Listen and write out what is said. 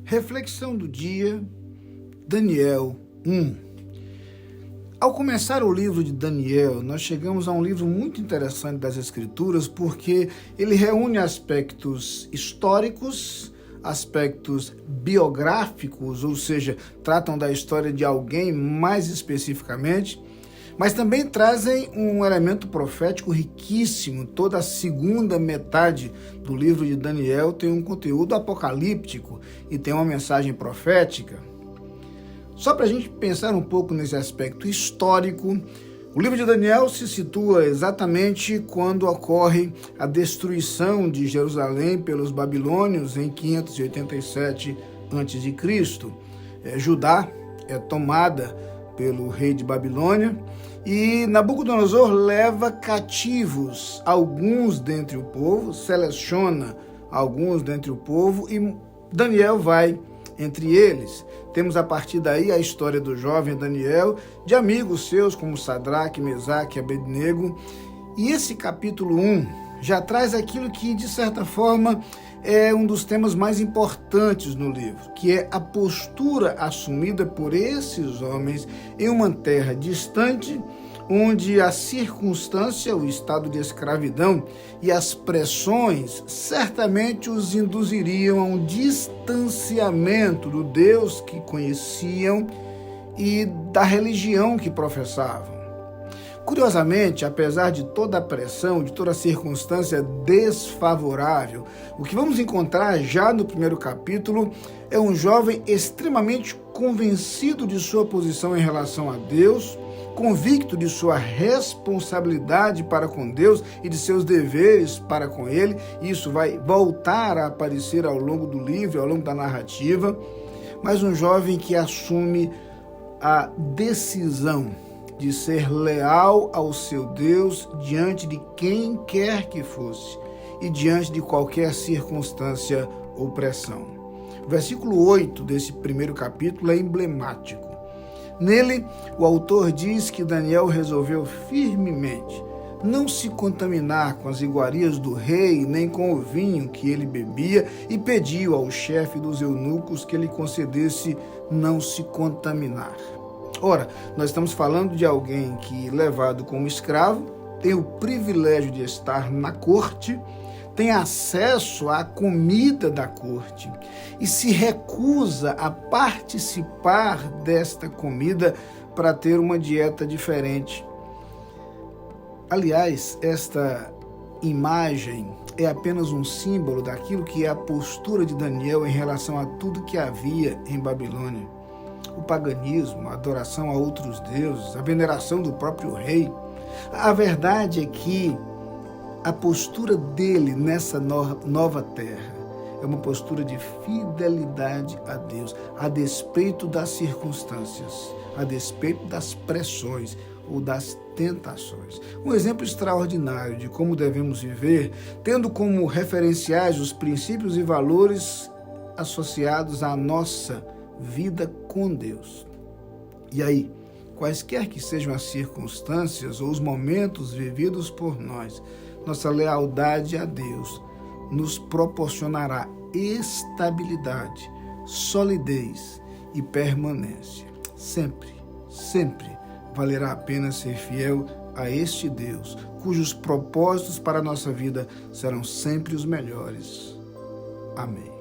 Reflexão do dia, Daniel 1. Ao começar o livro de Daniel, nós chegamos a um livro muito interessante das Escrituras, porque ele reúne aspectos históricos, aspectos biográficos, ou seja, tratam da história de alguém mais especificamente, mas também trazem um elemento profético riquíssimo. Toda a segunda metade do livro de Daniel tem um conteúdo apocalíptico e tem uma mensagem profética. Só para a gente pensar um pouco nesse aspecto histórico, o livro de Daniel se situa exatamente quando ocorre a destruição de Jerusalém pelos babilônios em 587 a.C. Judá é tomada pelo rei de Babilônia e Nabucodonosor leva cativos alguns dentre o povo, seleciona alguns dentre o povo e Daniel vai entre eles. Temos a partir daí a história do jovem Daniel, de amigos seus como Sadraque, Mesaque e Abednego. E esse capítulo 1 já traz aquilo que, de certa forma, é um dos temas mais importantes no livro, que é a postura assumida por esses homens em uma terra distante, onde a circunstância, o estado de escravidão e as pressões certamente os induziriam a um distanciamento do Deus que conheciam e da religião que professavam. Curiosamente, apesar de toda a pressão, de toda a circunstância desfavorável, o que vamos encontrar já no primeiro capítulo é um jovem extremamente convencido de sua posição em relação a Deus, convicto de sua responsabilidade para com Deus e de seus deveres para com Ele. Isso vai voltar a aparecer ao longo do livro, ao longo da narrativa, mas um jovem que assume a decisão de ser leal ao seu Deus diante de quem quer que fosse e diante de qualquer circunstância ou pressão. O versículo 8 desse primeiro capítulo é emblemático. Nele, o autor diz que Daniel resolveu firmemente não se contaminar com as iguarias do rei, nem com o vinho que ele bebia, e pediu ao chefe dos eunucos que lhe concedesse não se contaminar. Ora, nós estamos falando de alguém que, levado como escravo, tem o privilégio de estar na corte, tem acesso à comida da corte e se recusa a participar desta comida para ter uma dieta diferente. Aliás, esta imagem é apenas um símbolo daquilo que é a postura de Daniel em relação a tudo que havia em Babilônia. O paganismo, a adoração a outros deuses, a veneração do próprio rei. A verdade é que a postura dele nessa nova terra é uma postura de fidelidade a Deus, a despeito das circunstâncias, a despeito das pressões ou das tentações. Um exemplo extraordinário de como devemos viver, tendo como referenciais os princípios e valores associados à nossa vida com Deus. E aí, quaisquer que sejam as circunstâncias ou os momentos vividos por nós, nossa lealdade a Deus nos proporcionará estabilidade, solidez e permanência. Sempre, sempre valerá a pena ser fiel a este Deus, cujos propósitos para a nossa vida serão sempre os melhores. Amém.